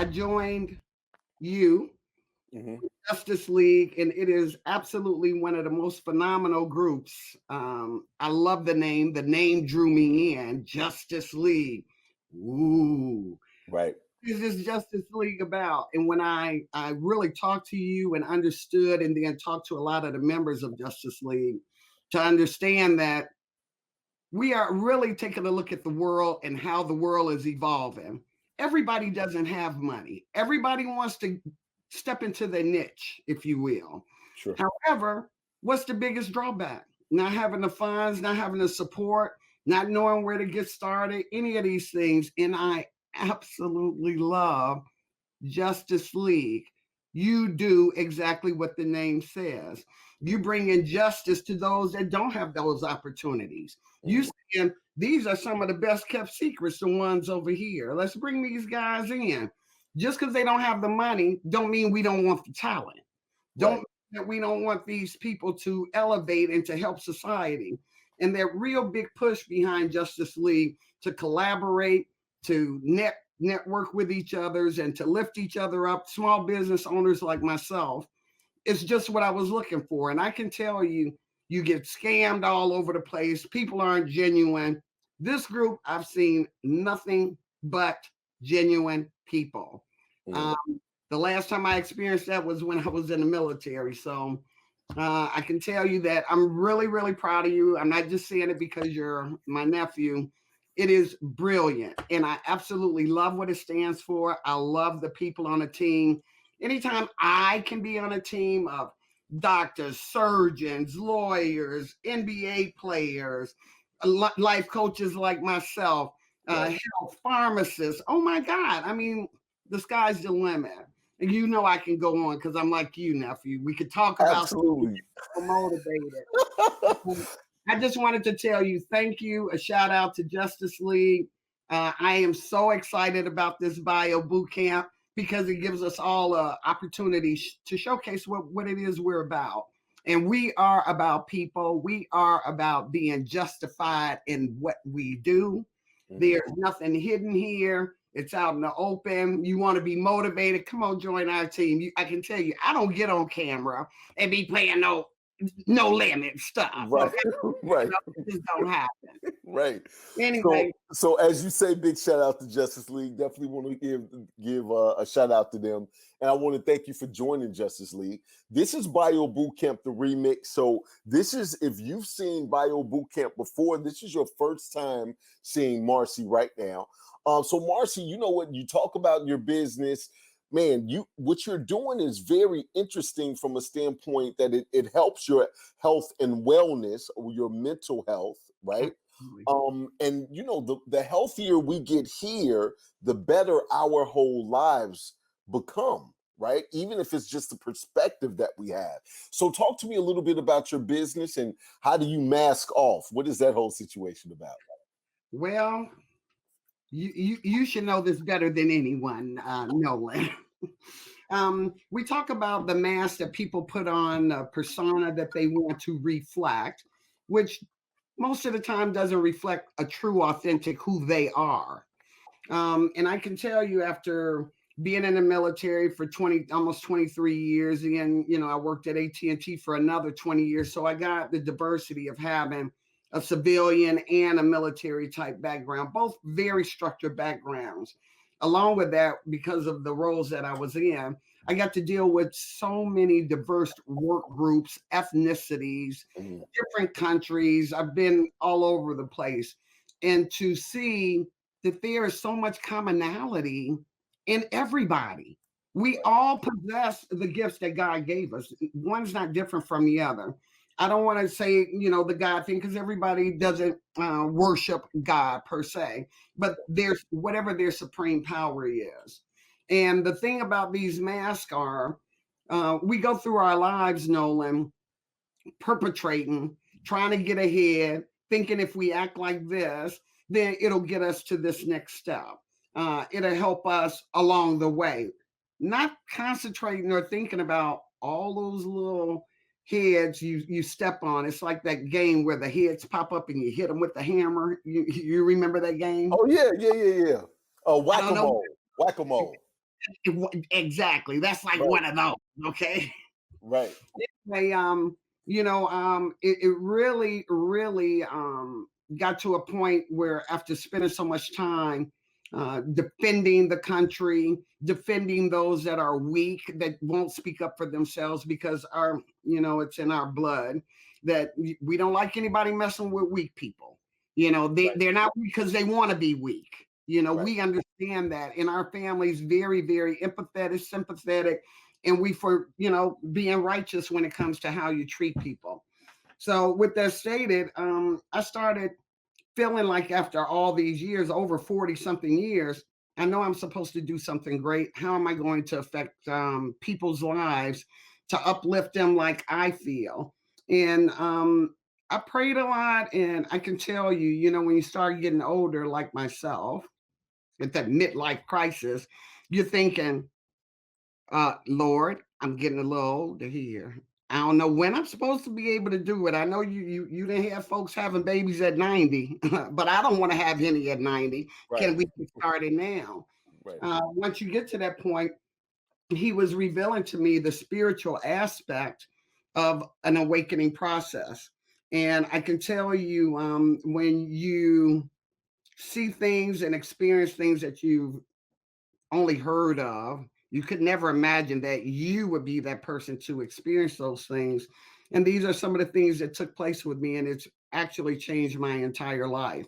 I joined you, Hmm. Justice League, and it is absolutely one of the most phenomenal groups. I love the name. The name drew me in. Justice League. Ooh, Right. what is this Justice League about? And when I really talked to you and understood, and then talked to a lot of the members of Justice League to understand that we are really taking a look at the world and how the world is evolving. Everybody doesn't have money. Everybody wants to step into their niche, if you will. Sure. However, what's the biggest drawback? Not having the funds, not having the support, not knowing where to get started, any of these things. And I absolutely love Justice League. You do exactly what the name says. You bring in justice to those that don't have those opportunities. You saying these are some of the best kept secrets, the ones over here. Let's bring these guys in. Just because they don't have the money, don't mean we don't want the talent. Don't Right. mean that we don't want these people to elevate and to help society. And that real big push behind Justice League to collaborate, to network with each others and to lift each other up, small business owners like myself, it's just what I was looking for. And I can tell you, you get scammed all over the place. People aren't genuine. This group, I've seen nothing but genuine people. Mm. Um, the last time I experienced that was when I was in the military. So I can tell you that I'm really, really proud of you. I'm not just saying it because you're my nephew. It is brilliant. And I absolutely love what it stands for. I love the people on the team. Anytime I can be on a team of doctors, surgeons, lawyers, NBA players, life coaches like myself, Right. health pharmacists. Oh my God. I mean, the sky's the limit. And you know I can go on because I'm like you, nephew. We could talk about Absolutely. motivated. I just wanted to tell you thank you. A shout out to Justice League. I am so excited about this Bio Bootcamp because it gives us all an opportunity to showcase what it is we're about. And we are about people. We are about being justified in what we do. Mhm. There's nothing hidden here. It's out in the open. You want to be motivated? Come on, join our team. I can tell you, I don't get on camera and be playing no limit stuff. Right. Okay, Right. it just don't happen. Right. So, Anyway, so as you say, big shout out to Justice League. Definitely want to give a shout out to them, and I want to thank you for joining Justice League. This is Bio Bootcamp, the remix. So this is, if you've seen Bio Bootcamp before, this is your first time seeing Marcie right now. So Marcie, you know what, you talk about your business. Man, what you're doing is very interesting from a standpoint that it helps your health and wellness or your mental health, right? And you know, the healthier we get here, the better our whole lives become, right? Even if it's just the perspective that we have. So talk to me a little bit about your business and how do you mask off? What is that whole situation about? well, you should know this better than anyone, Nolan. We talk about the mask that people put on, the persona that they want to reflect, which most of the time doesn't reflect a true, authentic who they are. And I can tell you, after being in the military for almost 23 years, and I worked at AT&T for another 20 years, so I got the diversity of having a civilian and a military type background, both very structured backgrounds. Along with that, because of the roles that I was in, I got to deal with so many diverse work groups, ethnicities, Mhm. different countries. I've been all over the place. And to see that there is so much commonality in everybody. We all possess the gifts that God gave us. One's not different from the other. I don't want to say, the God thing, because everybody doesn't worship God per se, but there's whatever their supreme power is. And the thing about these masks are, we go through our lives, Nolan, perpetrating, trying to get ahead, thinking if we act like this, then it'll get us to this next step. It'll help us along the way. Not concentrating or thinking about all those little heads you step on. It's like that game where the heads pop up and you hit them with the hammer. You remember that game? Oh yeah, yeah, yeah, yeah. I don't know. Whack-a-mole. Whack-a-mole. Exactly. That's like Right. one of those. Okay. Right. They it really, really got to a point where after spending so much time defending the country, defending those that are weak, that won't speak up for themselves, because it's in our blood that we don't like anybody messing with weak people. Right. They're not weak because they want to be weak. Right. We understand that in our families, very, very empathetic, sympathetic, and we for being righteous when it comes to how you treat people. So with that stated, I started feeling like after all these years, over 40 something years, I know I'm supposed to do something great. How am I going to affect people's lives to uplift them like I feel? And I prayed a lot, and I can tell you, when you start getting older like myself, at that midlife crisis, you're thinking, Lord, I'm getting a little older here. I don't know when I'm supposed to be able to do it. I know you didn't have folks having babies at 90, but I don't want to have any at 90. Right. Can we get started now? Right. Once you get to that point, he was revealing to me the spiritual aspect of an awakening process. And I can tell you, when you see things and experience things that you've only heard of. You could never imagine that you would be that person to experience those things. And these are some of the things that took place with me, and it's actually changed my entire life.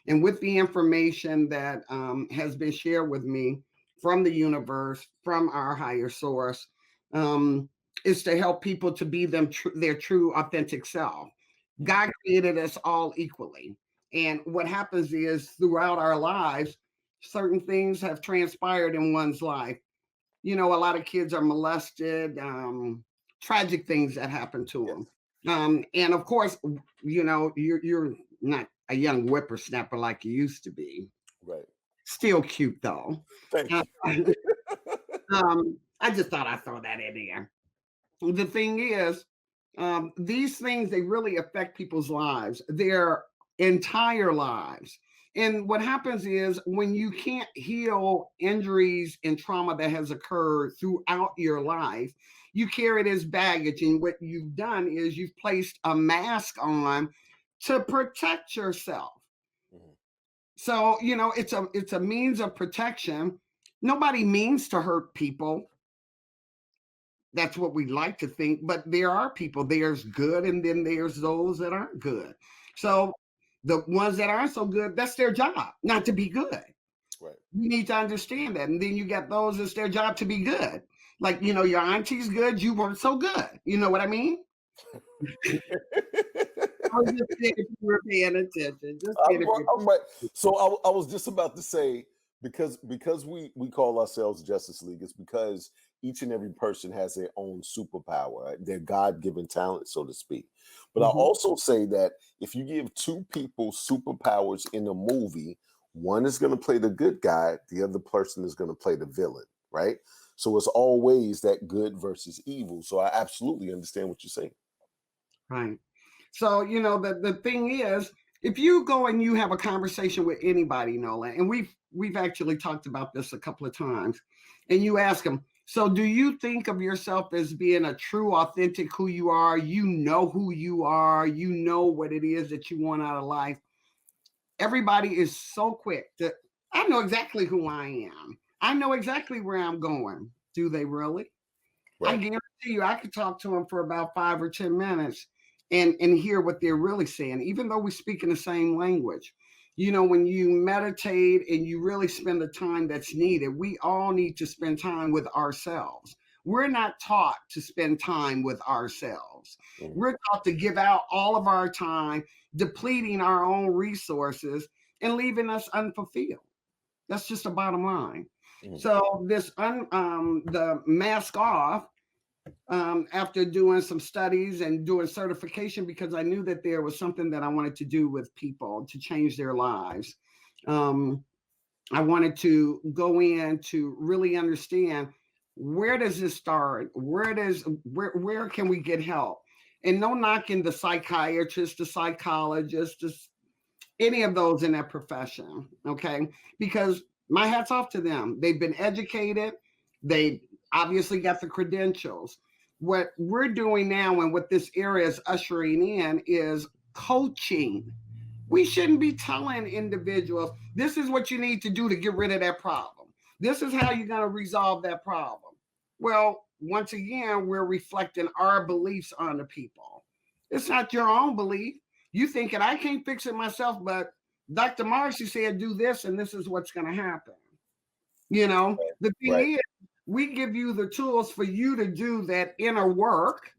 And with the information that has been shared with me from the universe, from our higher source, um, is to help people to be their true, authentic self. God created us all equally. And what happens is throughout our lives, certain things have transpired in one's life. A lot of kids are molested, tragic things that happen to Yes. them. And of course, you're not a young whippersnapper like you used to be. Right. Still cute though. Thank Uh, you. I just thought I'd throw that in there. The thing is, these things, they really affect people's lives, their entire lives. And what happens is when you can't heal injuries and trauma that has occurred throughout your life, you carry it as baggage. And what you've done is you've placed a mask on to protect yourself. Mhm. So, it's a means of protection. Nobody means to hurt people. That's what we like to think, but there are people, there's good, and then there's those that aren't good. Right. So the ones that aren't so good, that's their job, not to be good. Right. You need to understand that. And then you got those, it's their job to be good. Like, your auntie's good, you weren't so good. You know what I mean? I was just saying, if you were paying attention, just saying if you're I'm right. So I was just about to say, because we call ourselves Justice League, it's because each and every person has their own superpower, right? Their God-given talent, so to speak. But I Mhm. also say that if you give two people superpowers in a movie, one is going to play the good guy, the other person is going to play the villain, right? So it's always that good versus evil. So I absolutely understand what you're saying. Right. So, the thing is, if you go and you have a conversation with anybody, Nolan, and we've actually talked about this a couple of times, and you ask them, so do you think of yourself as being a true, authentic who you are? You know who you are, you know what it is that you want out of life. Everybody is so quick to, I know exactly who I am. I know exactly where I'm going. Do they really? I Right. guarantee you, I could talk to them for about 5 or 10 minutes and hear what they're really saying, even though we speak in the same language. When you meditate and you really spend the time that's needed, we all need to spend time with ourselves. We're not taught to spend time with ourselves. Mhm. We're taught to give out all of our time, depleting our own resources and leaving us unfulfilled. That's just the bottom line. Mhm. So the mask off, after doing some studies and doing certification, because I knew that there was something that I wanted to do with people to change their lives. Um, I wanted to go in to really understand, where does this start? Where can we get help? And no knocking the psychiatrist, the psychologist, any of those in that profession, okay? Because my hat's off to them. They've been educated. They obviously got the credentials. What we're doing now and what this area is ushering in is coaching. We shouldn't be telling individuals, this is what you need to do to get rid of that problem. This is how you're going to resolve that problem. Well, once again, we're reflecting our beliefs on the people. It's not your own belief. You thinking, I can't fix it myself, but Dr. Marcie said, do this, and this is what's going to happen. You know, the thing Right. is, we give you the tools for you to do that inner work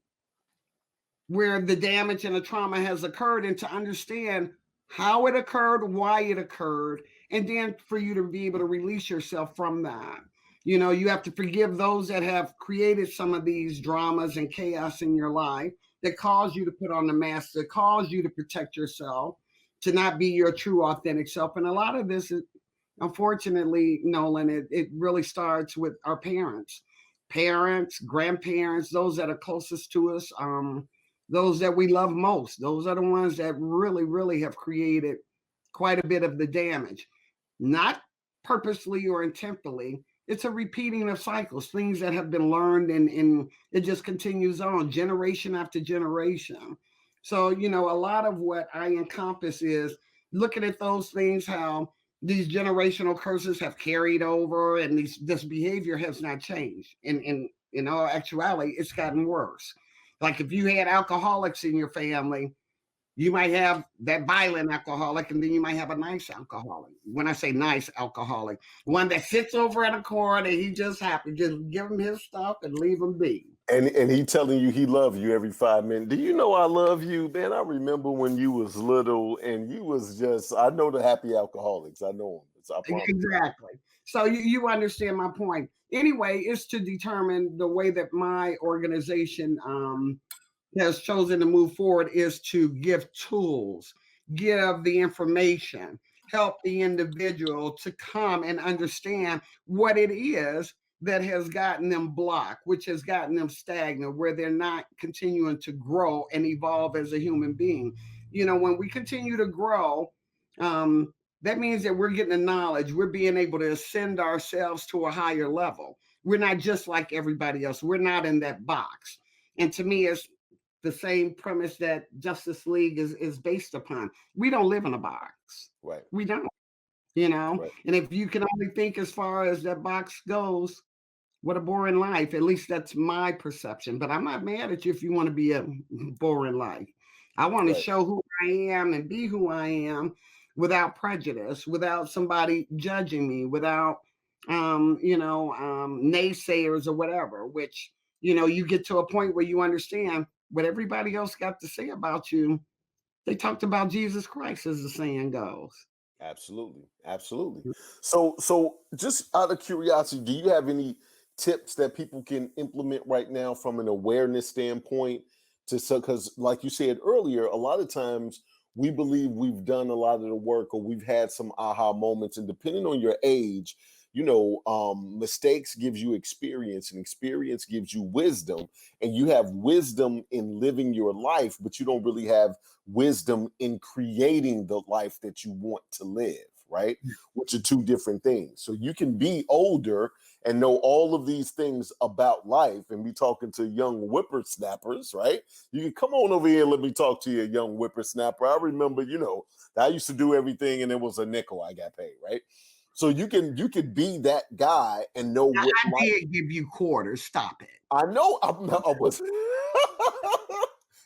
where the damage and the trauma has occurred and to understand how it occurred, why it occurred, and then for you to be able to release yourself from that. You know, you have to forgive those that have created some of these dramas and chaos in your life that cause you to put on the mask, that cause you to protect yourself, to not be your true, authentic self. And a lot of this is, unfortunately, Nolan, it really starts with our parents, grandparents, those that are closest to us, those that we love most. Those are the ones that really, really have created quite a bit of the damage, not purposely or intentionally. It's a repeating of cycles, things that have been learned, and it just continues on generation after generation. So, you know, a lot of what I encompass is looking at those things, how these generational curses have carried over, and this behavior has not changed. And in all actuality, it's gotten worse. Like if you had alcoholics in your family, you might have that violent alcoholic, and then you might have a nice alcoholic. When I say nice alcoholic, one that sits over in a corner, and he just happy, just give him his stuff and leave him be. And he telling you he loves you every 5 minutes. Do you know I love you, man? I remember when you was little and you was just. I know the happy alcoholics. I know them. I promise. Exactly. So you understand my point. Anyway, it's to determine the way that my organization has chosen to move forward is to give tools, give the information, help the individual to come and understand what it is that has gotten them blocked, which has gotten them stagnant, where they're not continuing to grow and evolve as a human being. You know, when we continue to grow, that means that we're getting the knowledge, we're being able to ascend ourselves to a higher level. We're not just like everybody else, we're not in that box. And to me, it's the same premise that Justice League is based upon. We don't live in a box. Right. We don't, you know? Right. And if you can only think as far as that box goes, what a boring life. At least that's my perception. But I'm not mad at you if you want to be a boring life. I want to Right. show who I am and be who I am without prejudice, without somebody judging me, without naysayers or whatever, which, you know, you get to a point where you understand what everybody else got to say about you. They talked about Jesus Christ, as the saying goes. Absolutely. Absolutely. So just out of curiosity, do you have any tips that people can implement right now from an awareness standpoint to, so because like you said earlier, a lot of times we believe we've done a lot of the work or we've had some aha moments, and depending on your age, mistakes gives you experience, and experience gives you wisdom, and you have wisdom in living your life, but you don't really have wisdom in creating the life that you want to live, right? Which are two different things. So you can be older and know all of these things about life and be talking to young whippersnappers, right? You can come on over here and let me talk to you, young whippersnapper. I remember, I used to do everything and it was a nickel I got paid, right? So you can be that guy and know Now, what I life. did give you quarters. Stop it. I know I'm not, I was.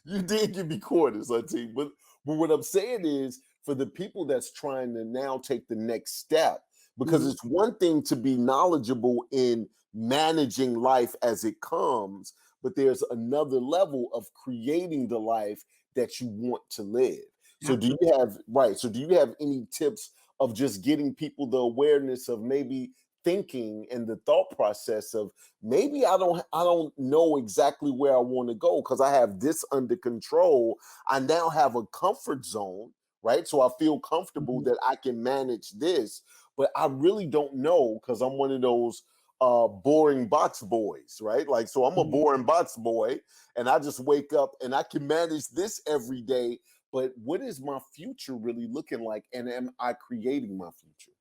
You did give me quarters, Auntie. But what I'm saying is, for the people that's trying to now take the next step, because Mhm. it's one thing to be knowledgeable in managing life as it comes, but there's another level of creating the life that you want to live. So do you Absolutely. have right? So do you have any tips of just getting people the awareness of maybe thinking and the thought process of maybe I don't know exactly where I want to go because I have this under control. I now have a comfort zone, right? So I feel comfortable Mhm. that I can manage this, but I really don't know because I'm one of those boring box boys, right? Like, so I'm a Mhm. boring box boy and I just wake up and I can manage this every day. But what is my future really looking like? And am I creating my future?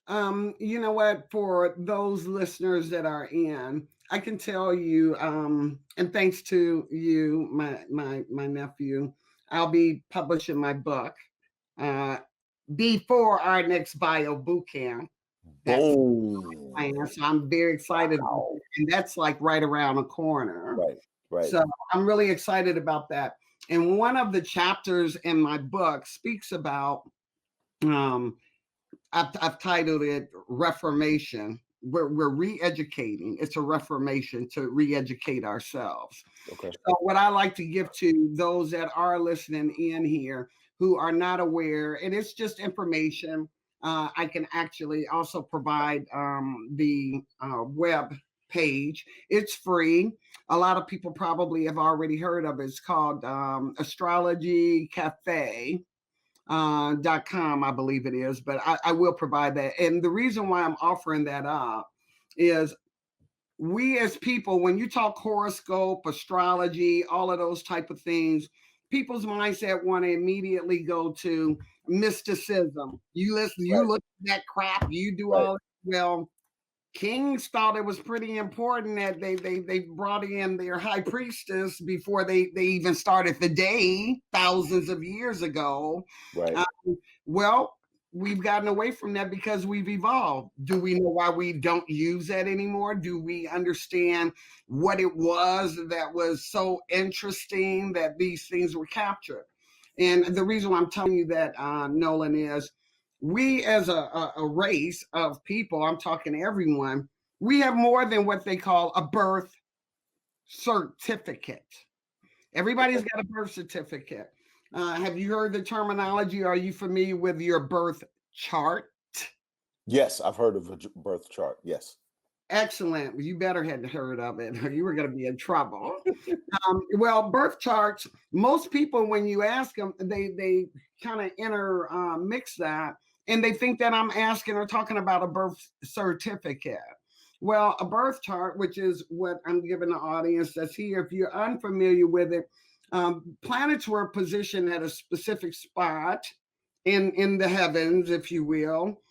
You know what? For those listeners that are in, I can tell you, and thanks to you, my nephew, I'll be publishing my book uh, before our next Bio Bootcamp. That's Boom. planned, so I'm very excited about Wow. that, and that's like right around the corner. Right, right. So I'm really excited about that. And one of the chapters in my book speaks about um, I've titled it Reformation. We're re-educating. It's a reformation to re-educate ourselves. Okay. So what I like to give to those that are listening in here who are not aware, and it's just information. I can actually also provide the web page. It's free. A lot of people probably have already heard of it. It's called Astrology Cafe .com, I believe it is, but I will provide that. And the reason why I'm offering that up is we as people, when you talk horoscope, astrology, all of those type of things, people's mindset want to immediately go to mysticism. You listen, you Right, look at that crap, you do right, all well. Kings thought it was pretty important that they brought in their high priestess before they even started the day thousands of years ago. right. Well, we've gotten away from that because we've evolved. Do we know why we don't use that anymore? Do we understand what it was that was so interesting that these things were captured? And the reason why I'm telling you that, Nolan, is we as a race of people, I'm talking everyone, we have more than what they call a birth certificate. Everybody's got a birth certificate. Have you heard the terminology? Are you familiar with your birth chart? Yes, I've heard of a birth chart. Yes. Excellent. You better had heard of it, or you were going to be in trouble. Well, birth charts. Most people, when you ask them, they kind of mix that, and they think that I'm asking or talking about a birth certificate. Well, a birth chart, which is what I'm giving the audience that's here, if you're unfamiliar with it, planets were positioned at a specific spot in the heavens, if you will.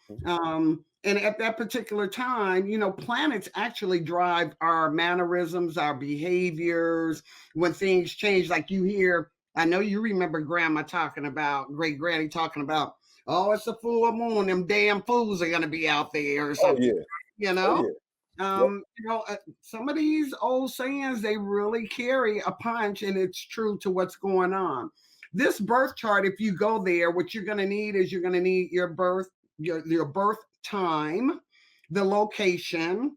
And at that particular time, you know, planets actually drive our mannerisms, our behaviors. When things change, like you hear, I know you remember grandma talking about, great granny talking about, oh, it's a full moon, them damn fools are going to be out there or Oh something, yeah. you Oh know? yeah. Yep. Some of these old sayings, they really carry a punch, and it's true to what's going on. This birth chart, if you go there, what you're going to need is you're going to need your birth time, the location,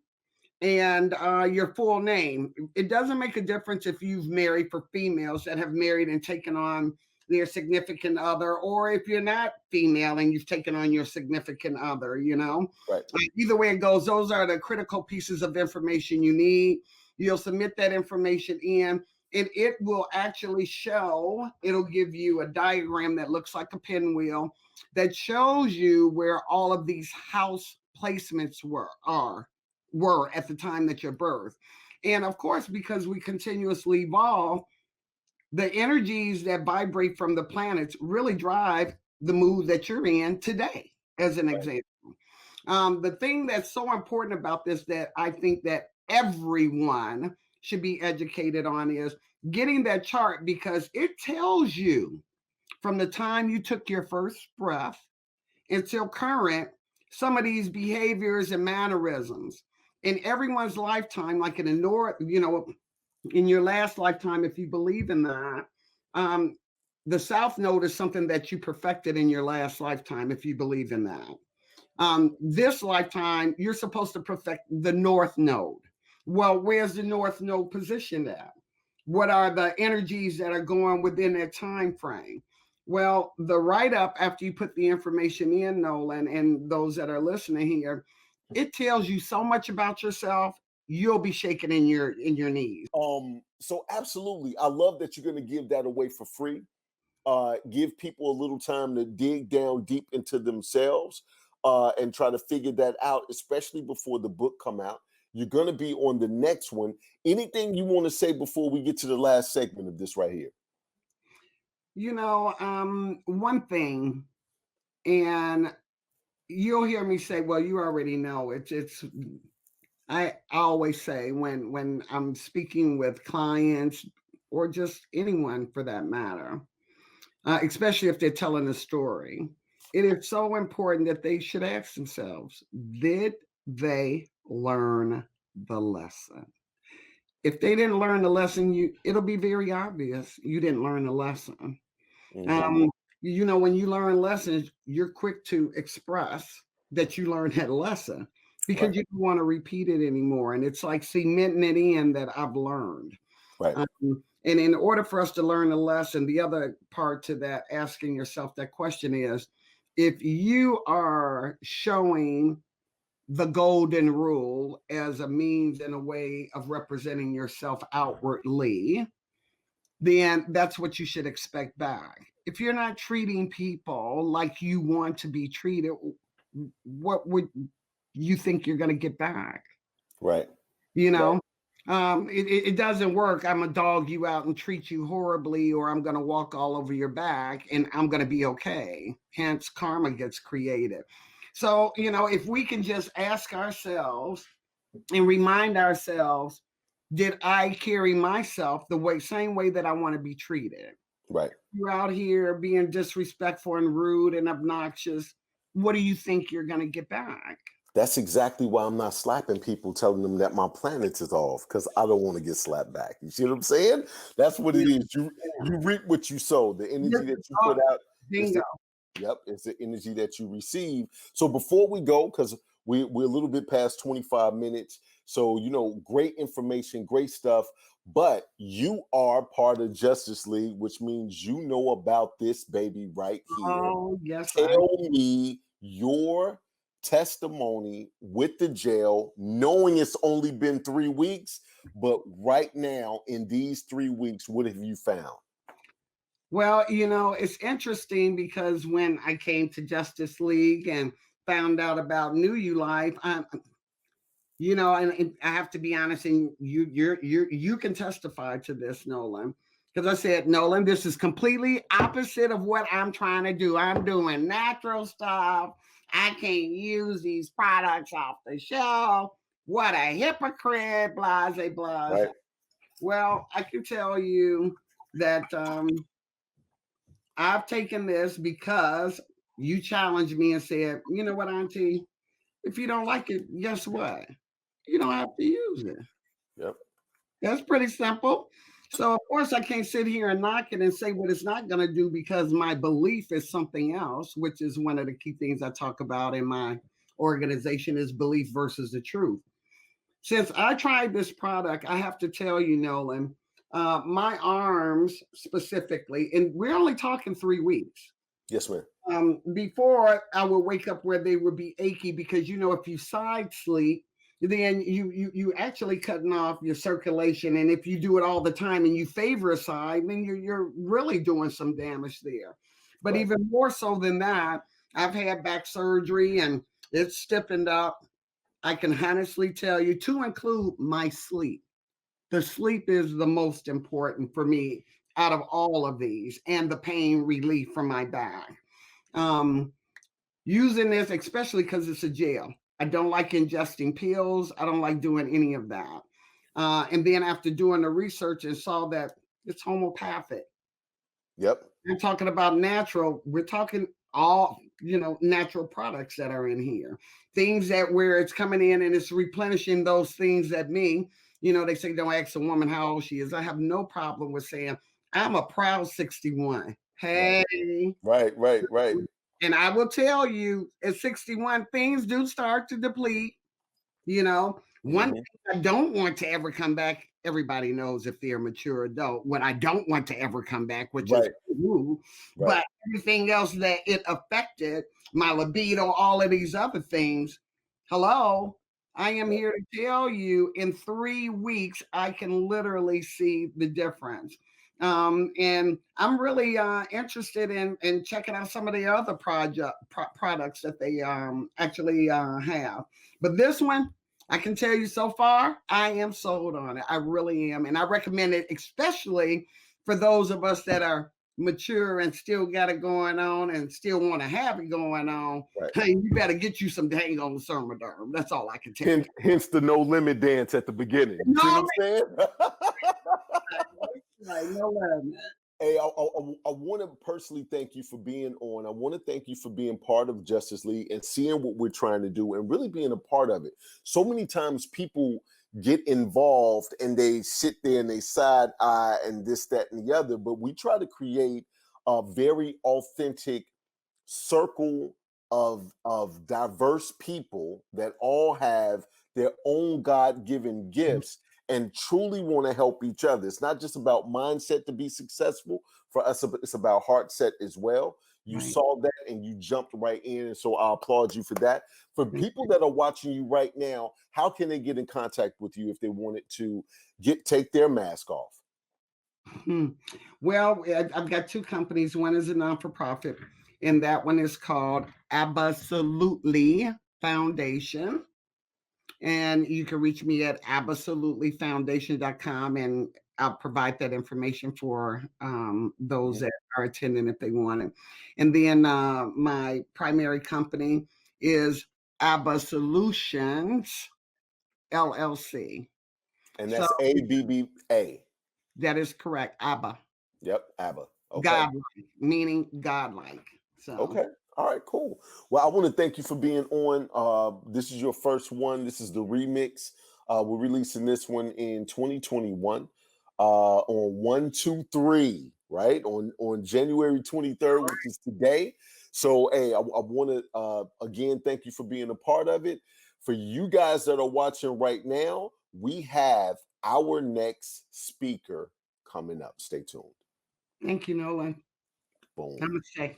and your full name. It doesn't make a difference if you've married, for females that have married and taken on their significant other, or if you're not female and you've taken on your significant other, you know. Right. Either way it goes, those are the critical pieces of information you need. You'll submit that information in, and it will actually show, it'll give you a diagram that looks like a pinwheel that shows you where all of these house placements were at the time that you're birthed. And of course, because we continuously evolve, the energies that vibrate from the planets really drive the mood that you're in today, as an Right. example. The thing that's so important about this that I think that everyone should be educated on is getting that chart, because it tells you from the time you took your first breath until current some of these behaviors and mannerisms in everyone's lifetime, like in the north, you know, in your last lifetime, if you believe in that. um, the south node is something that you perfected in your last lifetime, if you believe in that. This lifetime, you're supposed to perfect the north node. Well, where's the north node positioned at? What are the energies that are going within that time frame? Well, the write up, after you put the information in, Nolan, and those that are listening here, it tells you so much about yourself. You'll be shaking in your knees. So absolutely. I love that you're going to give that away for free. Give people a little time to dig down deep into themselves and try to figure that out, especially before the book come out. You're going to be on the next one. Anything you want to say before we get to the last segment of this right here? One thing, and you'll hear me say, well, you already know I always say when I'm speaking with clients or just anyone for that matter, especially if they're telling a story, it is so important that they should ask themselves, did they learn the lesson? If they didn't learn the lesson, it'll be very obvious you didn't learn the lesson. Hmm. Um, when you learn lessons, you're quick to express that you learned that lesson Right, because you don't want to repeat it anymore. And it's like cementing it in that I've learned. right, And in order for us to learn a lesson, the other part to that, asking yourself that question is, if you are showing the golden rule as a means and a way of representing yourself outwardly, then that's what you should expect back. If you're not treating people like you want to be treated, what would you think you're going to get back? right, You right, know, it doesn't work. I'm gonna dog you out and treat you horribly, or I'm gonna walk all over your back and I'm gonna be okay. Hence, karma gets created. So, if we can just ask ourselves and remind ourselves, did I carry myself the same way that I want to be treated? right. You're out here being disrespectful and rude and obnoxious. What do you think you're going to get back? That's exactly why I'm not slapping people, telling them that my planet is off, because I don't want to get slapped back. You see what I'm saying? That's what it is. You reap what you sow. The This energy that is you all put out is bingo. the yep, it's the energy that you receive. So before we go, because we're a little bit past 25 minutes. So great information, great stuff. But you are part of Justice League, which means you know about this baby right here. Oh, yes, I. Tell me your testimony with the jail, knowing it's only been 3 weeks, but right now in these 3 weeks, what have you found? Well, it's interesting because when I came to Justice League and found out about New You Life, and I have to be honest, and you can testify to this, Nolan, because I said, Nolan, this is completely opposite of what I'm trying to do. I'm doing natural stuff. I can't use these products off the shelf. What a hypocrite, blase, blase. Right. Well, I can tell you that I've taken this because you challenged me and said, you know what, Auntie, if you don't like it, guess what? You don't have to use it. Yep. That's pretty simple. So, of course, I can't sit here and knock it and say what it's not going to do because my belief is something else, which is one of the key things I talk about in my organization is belief versus the truth. Since I tried this product, I have to tell you, Nolan, my arms specifically, and we're only talking 3 weeks. Yes, ma'am. Before I would wake up where they would be achy because if you side sleep, then you actually cutting off your circulation, and if you do it all the time and you favor a side, then you're really doing some damage there. But Right. even more so than that, I've had back surgery and it's stiffened up. I can honestly tell you, to include my sleep. The sleep is the most important for me out of all of these, and the pain relief from my back. Um, Using this, especially because it's a gel. I don't like ingesting pills. I don't like doing any of that. And then after doing the research and saw that it's homeopathic. Yep. I'm talking about natural. We're talking all, natural products that are in here. Things that where it's coming in and it's replenishing those things that me, they say don't ask a woman how old she is. I have no problem with saying I'm a proud 61. Right. Hey, Right. Right. Right. and I will tell you, at 61, things do start to deplete. One Hmm. thing I don't want to ever come back. Everybody knows if they're a mature adult, what I don't want to ever come back, which is Right. woo, Right. but everything else that it affected, my libido, all of these other things. Hello, I am here to tell you in 3 weeks, I can literally see the difference. And I'm really interested in checking out some of the other products that they actually have. But this one, I can tell you so far, I am sold on it. I really am. And I recommend it, especially for those of us that are mature and still got it going on and still want to have it going on, Right. hey, you better get you some dang on Derm. That's all I can tell you. Hence the no limit dance at the beginning. You see No, what I'm saying? like, no limit. Hey, I want to personally thank you for being on. I want to thank you for being part of Justice League and seeing what we're trying to do and really being a part of it. So many times people get involved and they sit there and they side eye and this, that, and the other, but we try to create a very authentic circle of diverse people that all have their own God-given gifts and truly want to help each other. It's not just about mindset to be successful. For us, it's about heart set as well. You Right. saw that and you jumped right in. And so I applaud you for that. For people that are watching you right now, how can they get in contact with you if they wanted to take their mask off? Well, I've got two companies. One is a non-for-profit, and that one is called Absolutely Foundation. And you can reach me at absolutelyfoundation.com, and I'll provide that information for those that are attending if they want it. And then my primary company is ABBA Solutions LLC. And So that's ABBA. that is correct, ABBA. Yep, ABBA. Okay. Godlike, meaning godlike. So Okay. All right, cool. Well, I want to thank you for being on. This is your first one. This is the remix. We're releasing this one in 2021 on 123, right? On January 23rd, which is today. So, hey, I want to again thank you for being a part of it. For you guys that are watching right now, we have our next speaker coming up. Stay tuned. thank you, Nolan. Boom. Namaste.